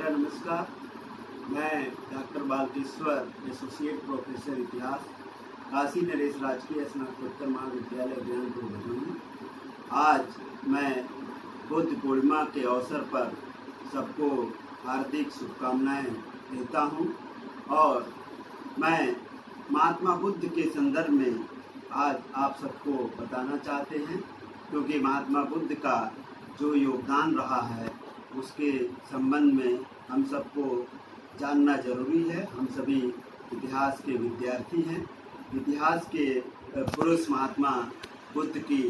मेरा नमस्कार। मैं डॉक्टर बालकेश्वर, एसोसिएट प्रोफेसर इतिहास, काशी नरेश राजकीय स्नातकोत्तर महाविद्यालय ज्ञानपुर भदोही। आज मैं बुद्ध पूर्णिमा के अवसर पर सबको हार्दिक शुभकामनाएं देता हूं और मैं महात्मा बुद्ध के संदर्भ में आज आप सबको बताना चाहते हैं, क्योंकि महात्मा बुद्ध का जो योगदान रहा है उसके संबंध में हम सबको जानना जरूरी है। हम सभी इतिहास के विद्यार्थी हैं। इतिहास के पुरुष महात्मा बुद्ध की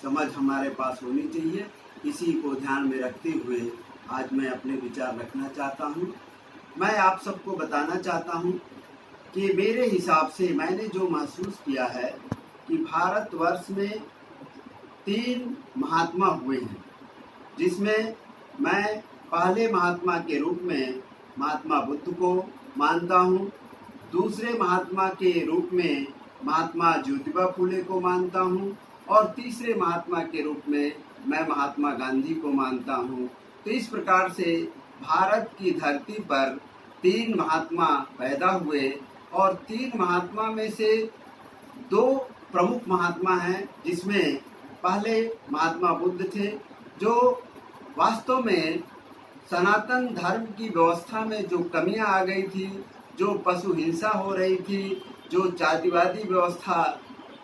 समझ हमारे पास होनी चाहिए। इसी को ध्यान में रखते हुए आज मैं अपने विचार रखना चाहता हूँ। मैं आप सबको बताना चाहता हूँ कि मेरे हिसाब से मैंने जो महसूस किया है कि भारतवर्ष में 3 महात्मा हुए हैं, जिसमें मैं पहले महात्मा के रूप में महात्मा बुद्ध को मानता हूँ, दूसरे महात्मा के रूप में महात्मा ज्योतिबा फुले को मानता हूँ और तीसरे महात्मा के रूप में मैं महात्मा गांधी को मानता हूँ। तो इस प्रकार से भारत की धरती पर 3 महात्मा पैदा हुए और 3 महात्मा में से 2 प्रमुख महात्मा हैं, जिसमें पहले महात्मा बुद्ध थे, जो वास्तव में सनातन धर्म की व्यवस्था में जो कमियां आ गई थी, जो पशु हिंसा हो रही थी, जो जातिवादी व्यवस्था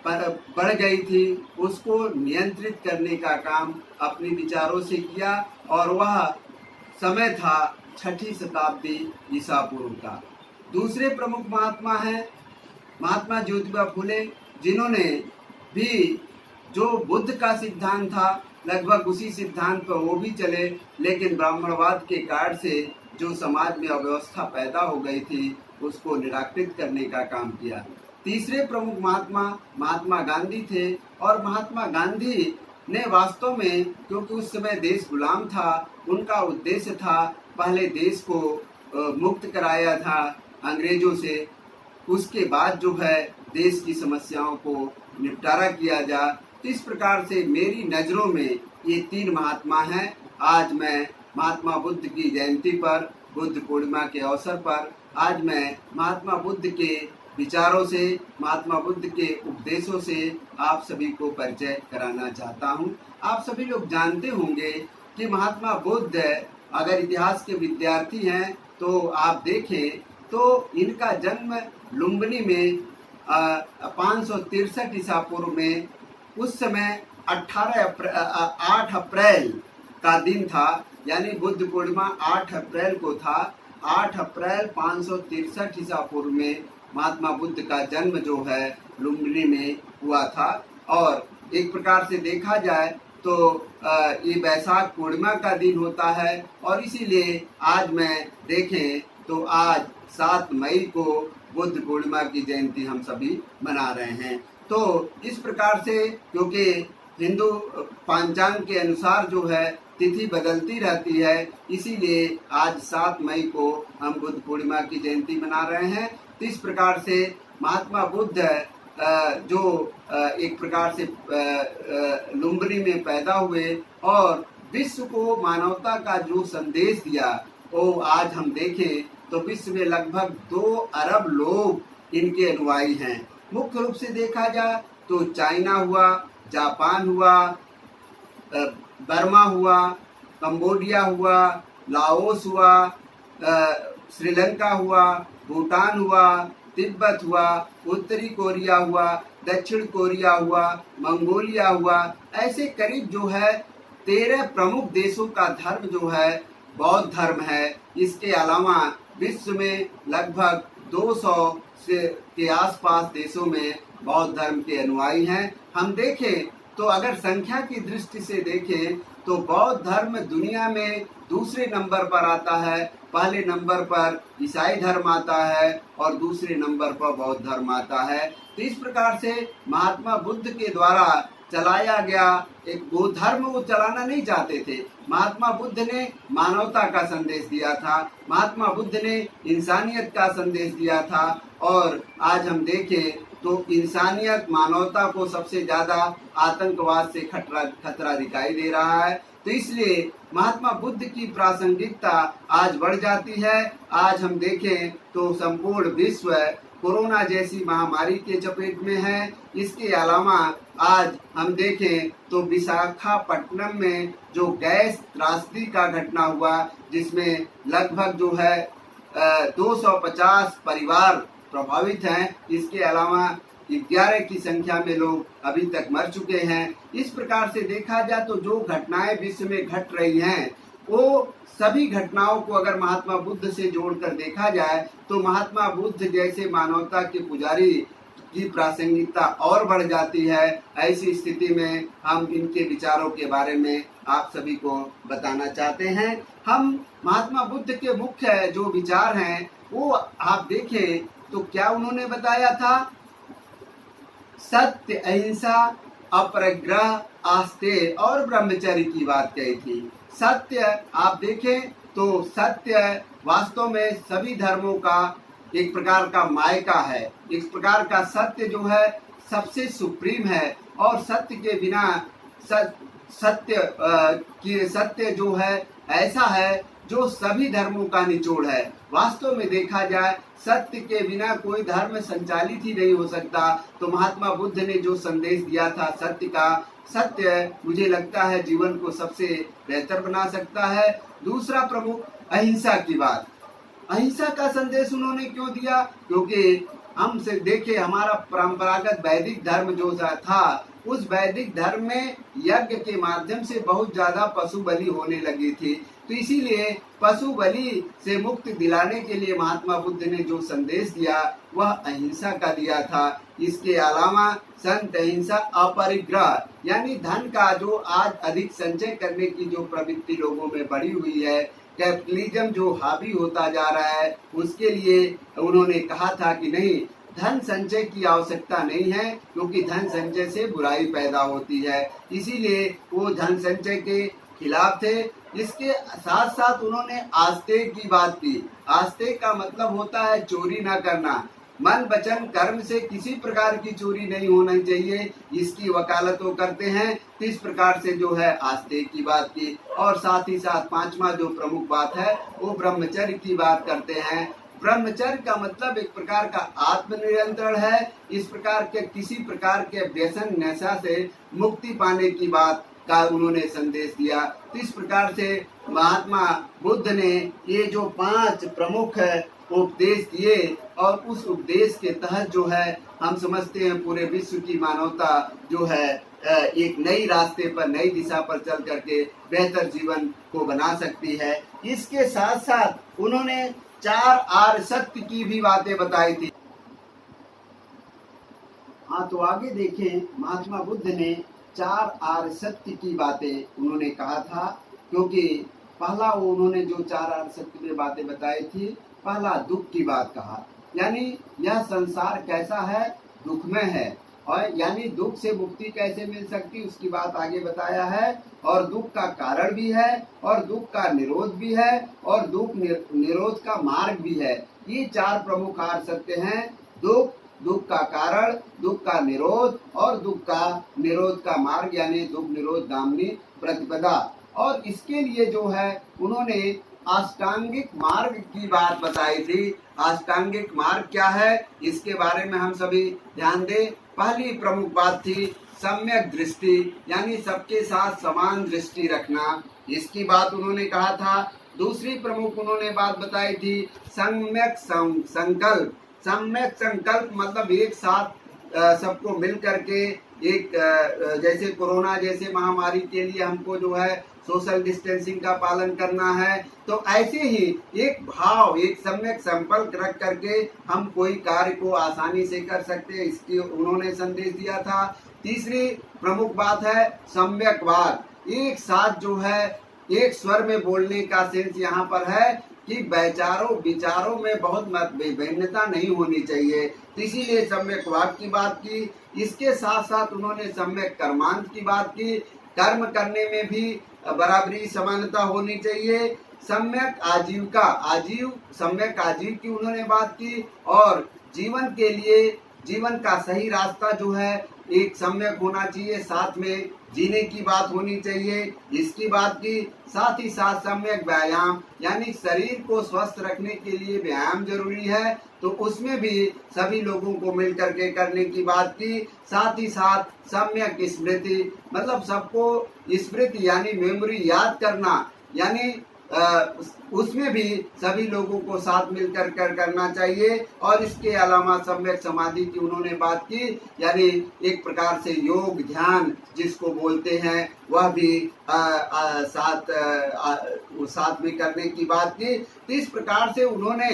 पर बढ़ गई थी, उसको नियंत्रित करने का काम अपने विचारों से किया और वह समय था 6ठी शताब्दी ईसा पूर्व का। दूसरे प्रमुख महात्मा हैं महात्मा ज्योतिबा फुले, जिन्होंने भी जो बुद्ध का सिद्धांत था लगभग उसी सिद्धांत पर वो भी चले, लेकिन ब्राह्मणवाद के कारण से जो समाज में अव्यवस्था पैदा हो गई थी उसको निराकृत करने का काम किया। तीसरे प्रमुख महात्मा महात्मा गांधी थे और महात्मा गांधी ने वास्तव में, क्योंकि उस समय देश गुलाम था, उनका उद्देश्य था पहले देश को मुक्त कराया था अंग्रेजों से, उसके बाद जो है देश की समस्याओं को निपटारा किया जा। इस प्रकार से मेरी नज़रों में ये 3 महात्मा हैं। आज मैं महात्मा बुद्ध की जयंती पर, बुद्ध पूर्णिमा के अवसर पर, आज मैं महात्मा बुद्ध के विचारों से, महात्मा बुद्ध के उपदेशों से आप सभी को परिचय कराना चाहता हूँ। आप सभी लोग जानते होंगे कि महात्मा बुद्ध अगर इतिहास के विद्यार्थी हैं तो आप देखें तो इनका जन्म लुम्बिनी में 563 ईसा पूर्व में, उस समय 8 अप्रैल का दिन था, यानी बुद्ध पूर्णिमा 8 अप्रैल को था। 8 अप्रैल 563 ईसा पूर्व में महात्मा बुद्ध का जन्म जो है लुम्बिनी में हुआ था। और एक प्रकार से देखा जाए तो ये वैशाख पूर्णिमा का दिन होता है और इसीलिए आज मैं देखें तो आज 7 मई को बुद्ध पूर्णिमा की जयंती हम सभी मना रहे हैं। तो इस प्रकार से, क्योंकि हिंदू पंचांग के अनुसार जो है तिथि बदलती रहती है, इसीलिए आज 7 मई को हम बुद्ध पूर्णिमा की जयंती मना रहे हैं। तो इस प्रकार से महात्मा बुद्ध जो एक प्रकार से लुम्बिनी में पैदा हुए और विश्व को मानवता का जो संदेश दिया, वो आज हम देखें तो विश्व में लगभग 2 अरब लोग इनके अनुयायी हैं। मुख्य रूप से देखा जाए तो चाइना हुआ, जापान हुआ, बर्मा हुआ, कंबोडिया हुआ, लाओस हुआ, श्रीलंका हुआ, भूटान हुआ, तिब्बत हुआ, उत्तरी कोरिया हुआ, दक्षिण कोरिया हुआ, मंगोलिया हुआ। ऐसे करीब जो है 13 प्रमुख देशों का धर्म जो है बौद्ध धर्म है। इसके अलावा विश्व में लगभग 200 के आसपास देशों में बौद्ध धर्म के अनुयायी हैं। हम देखें तो अगर संख्या की दृष्टि से देखें तो बौद्ध धर्म दुनिया में दूसरे नंबर पर आता है। पहले नंबर पर ईसाई धर्म आता है और दूसरे नंबर पर बौद्ध धर्म आता है। तो इस प्रकार से महात्मा बुद्ध के द्वारा चलाया गया एक वो धर्म वो चलाना नहीं चाहते थे। महात्मा बुद्ध ने मानवता का संदेश दिया था, महात्मा बुद्ध ने इंसानियत का संदेश दिया था। और आज हम देखें तो इंसानियत मानवता को सबसे ज़्यादा आतंकवाद से खतरा दिखाई दे रहा है। तो इसलिए महात्मा बुद्ध की प्रासंगिकता आज बढ़ जाती है। आज हम देखें तो संपूर्ण विश्व कोरोना जैसी महामारी के चपेट में है। इसके अलावा आज हम देखें तो विशाखापट्टनम में जो गैस त्रासदी का घटना हुआ, जिसमें लगभग जो है 250 परिवार प्रभावित हैं। इसके अलावा 11 की संख्या में लोग अभी तक मर चुके हैं। इस प्रकार से देखा जाए तो जो घटनाएं विश्व में घट रही हैं, वो सभी घटनाओं को अगर महात्मा बुद्ध से जोड़कर देखा जाए तो महात्मा बुद्ध जैसे मानवता के पुजारी की प्रासंगिकता और बढ़ जाती है। ऐसी स्थिति में हम इनके विचारों के बारे में आप सभी को बताना चाहते हैं। हम महात्मा बुद्ध के मुख्य जो विचार हैं वो आप देखें तो क्या उन्होंने बताया था। सत्य, अहिंसा, अपरिग्रह, आस्तेय और ब्रह्मचर्य की बात कही थी। सत्य आप देखें तो सत्य वास्तव में सभी धर्मों का एक प्रकार का मायका है। एक प्रकार का सत्य जो है सबसे सुप्रीम है और सत्य के बिना सत्य जो है ऐसा है जो सभी धर्मों का निचोड़ है। वास्तव में देखा जाए सत्य के बिना कोई धर्म संचालित ही नहीं हो सकता। तो महात्मा बुद्ध ने जो संदेश दिया था सत्य का, सत्य मुझे लगता है जीवन को सबसे बेहतर बना सकता है। दूसरा प्रमुख अहिंसा की बात। अहिंसा का संदेश उन्होंने क्यों दिया? क्योंकि हम से देखे हमारा परंपरागत वैदिक धर्म जो था, उस वैदिक धर्म में यज्ञ के माध्यम से बहुत ज्यादा पशु बलि होने लगी थी। तो इसीलिए पशु बलि से मुक्ति दिलाने के लिए महात्मा बुद्ध ने जो संदेश दिया वह अहिंसा का दिया था। इसके अलावा संत अहिंसा, अपरिग्रह यानी धन का जो आज अधिक संचय करने की जो प्रवृत्ति लोगों में बढ़ी हुई है, कैपिटलिज्म जो हावी होता जा रहा है, उसके लिए उन्होंने कहा था कि नहीं, धन संचय की आवश्यकता नहीं है क्योंकि धन संचय से बुराई पैदा होती है। इसीलिए वो धन संचय के खिलाफ थे। इसके साथ साथ उन्होंने आस्तेय की बात की। आस्तेय का मतलब होता है चोरी ना करना। मन वचन कर्म से किसी प्रकार की चोरी नहीं होनी चाहिए, इसकी वकालत वो करते हैं। तो इस प्रकार से जो है आस्तेय की बात की। और साथ ही साथ पांचवा जो प्रमुख बात है वो ब्रह्मचर्य की बात करते हैं। ब्रह्मचर्य का मतलब एक प्रकार का आत्मनियंत्रण है। इस प्रकार के किसी प्रकार के व्यसन नशा से मुक्ति पाने की बात का उन्होंने संदेश दिया। तो इस प्रकार से महात्मा बुद्ध ने ये जो 5 प्रमुख उपदेश दिए और उस उपदेश के तहत जो है हम समझते हैं पूरे विश्व की मानवता जो है एक नई रास्ते पर, नई दिशा पर चल करके बेहतर जीवन को बना सकती है। इसके साथ साथ उन्होंने 4 आर्य सत्य की भी बातें बताई थी। हाँ, तो आगे देखें, महात्मा बुद्ध ने 4 आर्य सत्य की बातें उन्होंने कहा था। क्योंकि पहला वो उन्होंने जो 4 आर्य सत्य में बातें बताई थी, पहला दुख की बात कहा, यानी यह संसार कैसा है, दुखमय है, और यानी दुख से मुक्ति कैसे मिल सकती उसकी बात आगे बताया है। और दुख का कारण भी है और दुख का निरोध भी है और दुख निरोध का मार्ग भी है। ये 4 प्रमुख आर्य सत्य हैं। दुख, दुख का कारण, दुख का निरोध और दुख का निरोध का मार्ग, यानी दुख निरोध गामिनी प्रतिपदा। और इसके लिए जो है उन्होंने अष्टांगिक मार्ग की बात बताई थी। अष्टांगिक मार्ग क्या है इसके बारे में हम सभी ध्यान दें। पहली प्रमुख बात थी सम्यक दृष्टि, यानी सबके साथ समान दृष्टि रखना, इसकी बात उन्होंने कहा था। दूसरी प्रमुख उन्होंने बात बताई थी सम्यक संकल्प। सम्यक संकल्प मतलब एक साथ सबको मिल करके एक जैसे कोरोना जैसे महामारी के लिए हमको जो है सोशल डिस्टेंसिंग का पालन करना है, तो ऐसे ही एक भाव, एक सम्यक संकल्प रख करके हम कोई कार्य को आसानी से कर सकते हैं, इसकी उन्होंने संदेश दिया था। तीसरी प्रमुख बात है सम्यक वाद। एक साथ जो है एक स्वर में बोलने का सेंस यहाँ पर है कि विचारों में बहुत भिन्नता नहीं होनी चाहिए, तो इसीलिए सम्यक वाद की बात की। इसके साथ साथ उन्होंने सम्यक कर्मांत की बात की। कर्म करने में भी बराबरी समानता होनी चाहिए। सम्यक आजीविका, सम्यक आजीव की उन्होंने बात की। और जीवन के लिए जीवन का सही रास्ता जो है एक सम्यक होना चाहिए, साथ में जीने की बात होनी चाहिए, इसकी बात की। साथ ही साथ सम्यक व्यायाम, यानी शरीर को स्वस्थ रखने के लिए व्यायाम जरूरी है, तो उसमें भी सभी लोगों को मिलकर के करने की बात की। साथ ही साथ सम्यक स्मृति, मतलब सबको स्मृति यानी मेमोरी याद करना, यानी उसमें भी सभी लोगों को साथ मिलकर कर करना चाहिए। और इसके अलावा सम्यक समाधि की उन्होंने बात की, यानी एक प्रकार से योग ध्यान जिसको बोलते हैं, वह भी साथ में करने की बात की। तो इस प्रकार से उन्होंने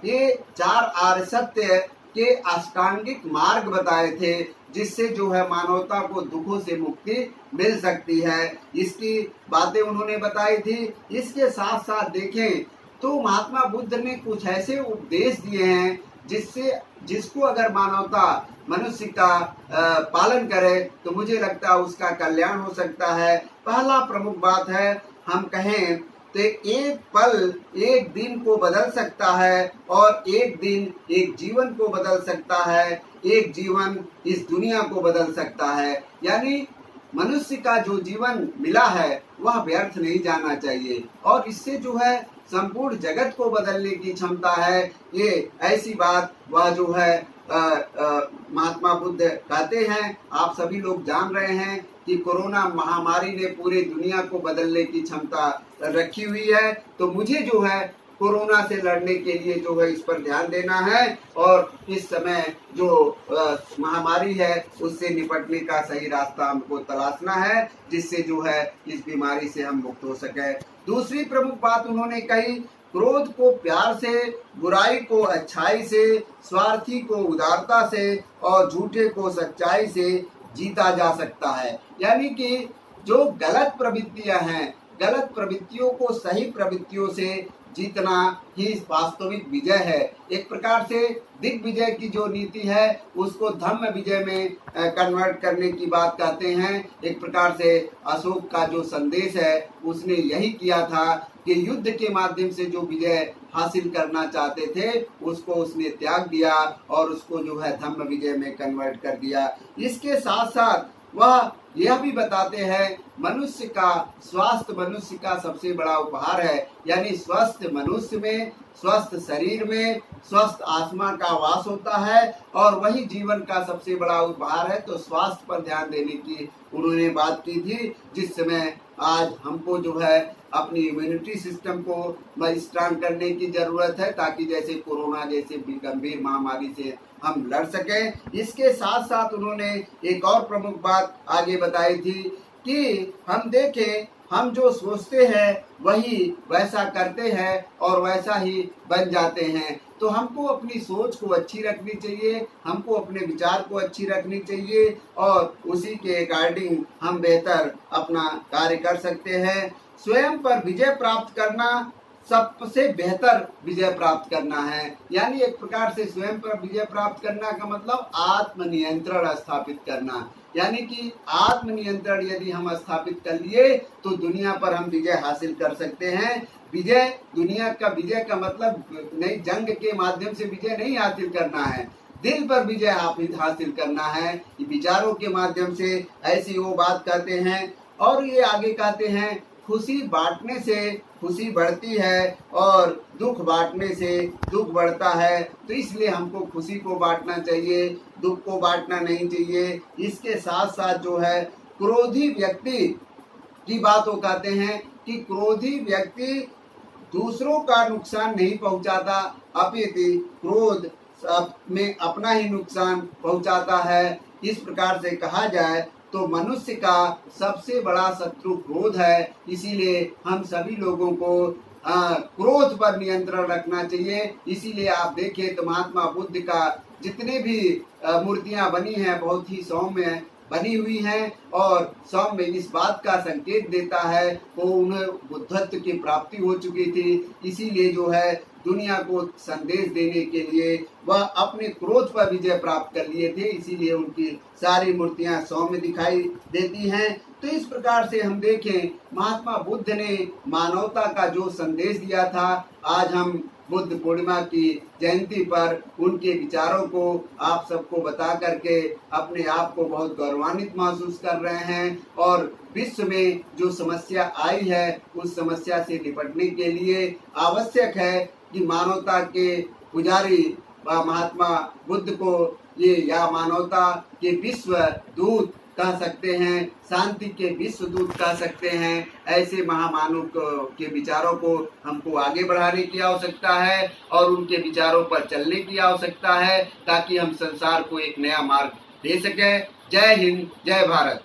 ये 4 आर्य सत्य के अष्टांगिक मार्ग बताए थे, जिससे जो है मानवता को दुखों से मुक्ति मिल सकती है। इसकी बातें उन्होंने बताई थी। इसके साथ साथ देखें तो महात्मा बुद्ध ने कुछ ऐसे उपदेश दिए हैं जिसको अगर मानवता मनुष्य का पालन करे तो मुझे लगता है उसका कल्याण हो सकता है। पहला प्रमुख बात है, हम कहें तो एक पल एक दिन को बदल सकता है और एक दिन एक जीवन को बदल सकता है, एक जीवन इस दुनिया को बदल सकता है। यानी मनुष्य का जो जीवन मिला है वह व्यर्थ नहीं जाना चाहिए और इससे जो है संपूर्ण जगत को बदलने की क्षमता है। ये ऐसी बात वह जो है महात्मा बुद्ध कहते हैं। आप सभी लोग जान रहे हैं कि कोरोना महामारी ने पूरे दुनिया को बदलने की क्षमता रखी हुई है, तो मुझे जो है कोरोना से लड़ने के लिए जो है इस पर ध्यान देना है और इस समय जो महामारी है उससे निपटने का सही रास्ता हमको तलाशना है, जिससे जो है इस बीमारी से हम मुक्त हो सके। दूसरी प्रमुख बात उन्होंने कही, क्रोध को प्यार से, बुराई को अच्छाई से, स्वार्थी को उदारता से और झूठे को सच्चाई से जीता जा सकता है। यानी कि जो गलत प्रवृत्तियां हैं, गलत प्रवृत्तियों को सही प्रवृत्तियों से जीतना ही वास्तविक विजय है। एक प्रकार से दिग्विजय की जो नीति है उसको धम्म विजय में कन्वर्ट करने की बात कहते हैं। एक प्रकार से अशोक का जो संदेश है उसने यही किया था कि युद्ध के माध्यम से जो विजय हासिल करना चाहते थे उसको उसने त्याग दिया और उसको जो है धम्म विजय में कन्वर्ट कर दिया। इसके साथ साथ वह यह भी बताते हैं मनुष्य का स्वास्थ्य मनुष्य का सबसे बड़ा उपहार है। यानी स्वस्थ मनुष्य में, स्वस्थ शरीर में स्वस्थ आत्मा का वास होता है और वही जीवन का सबसे बड़ा उपहार है। तो स्वास्थ्य पर ध्यान देने की उन्होंने बात की थी, जिस समय आज हमको जो है अपनी इम्यूनिटी सिस्टम को स्ट्रांग करने की जरूरत है, ताकि जैसे कोरोना जैसे गंभीर महामारी से हम लड़ सकें। इसके साथ साथ उन्होंने एक और प्रमुख बात आगे बताई थी कि हम देखें, हम जो सोचते हैं वही वैसा करते हैं और वैसा ही बन जाते हैं। तो हमको अपनी सोच को अच्छी रखनी चाहिए, हमको अपने विचार को अच्छी रखनी चाहिए और उसी के अकॉर्डिंग हम बेहतर अपना कार्य कर सकते हैं। स्वयं पर विजय प्राप्त करना सबसे बेहतर विजय प्राप्त करना है। यानी एक प्रकार से स्वयं पर विजय प्राप्त करना का मतलब आत्मनियंत्रण स्थापित करना। यानी कि आत्मनियंत्रण यदि हम स्थापित कर लिए तो दुनिया पर हम विजय हासिल कर सकते हैं। विजय, दुनिया का विजय का मतलब नई जंग के माध्यम से विजय नहीं हासिल करना है, दिल पर विजय हासिल करना है, विचारों के माध्यम से। ऐसी वो बात कहते हैं। और ये आगे कहते हैं, खुशी बांटने से खुशी बढ़ती है और दुख बांटने से दुख बढ़ता है। तो इसलिए हमको खुशी को बांटना चाहिए, दुख को बांटना नहीं चाहिए। इसके साथ साथ जो है क्रोधी व्यक्ति की बात वो कहते हैं कि क्रोधी व्यक्ति दूसरों का नुकसान नहीं पहुंचाता, अपितु क्रोध में अपना ही नुकसान पहुंचाता है। इस प्रकार से कहा जाए तो मनुष्य का सबसे बड़ा शत्रु क्रोध है। इसीलिए हम सभी लोगों को क्रोध पर नियंत्रण रखना चाहिए। इसीलिए आप देखें तो महात्मा बुद्ध का जितने भी मूर्तियां बनी हैं बहुत ही सौम्य बनी हुई हैं और सौम्य इस बात का संकेत देता है वो उन्हें बुद्धत्व की प्राप्ति हो चुकी थी। इसीलिए जो है दुनिया को संदेश देने के लिए वह अपने क्रोध पर विजय प्राप्त कर लिए थे, इसीलिए उनकी सारी मूर्तियां सौम्य दिखाई देती हैं। तो इस प्रकार से हम देखें महात्मा बुद्ध ने मानवता का जो संदेश दिया था, आज हम बुद्ध पूर्णिमा की जयंती पर उनके विचारों को आप सबको बता करके अपने आप को बहुत गौरवान्वित महसूस कर रहे हैं। और विश्व में जो समस्या आई है उस समस्या से निपटने के लिए आवश्यक है कि मानवता के पुजारी महात्मा बुद्ध को ये या मानवता के विश्व दूत कह सकते हैं, शांति के विश्व दूत कह सकते हैं। ऐसे महामानव के विचारों को हमको आगे बढ़ाने की आवश्यकता है और उनके विचारों पर चलने की आवश्यकता है, ताकि हम संसार को एक नया मार्ग दे सकें। जय हिंद, जय भारत।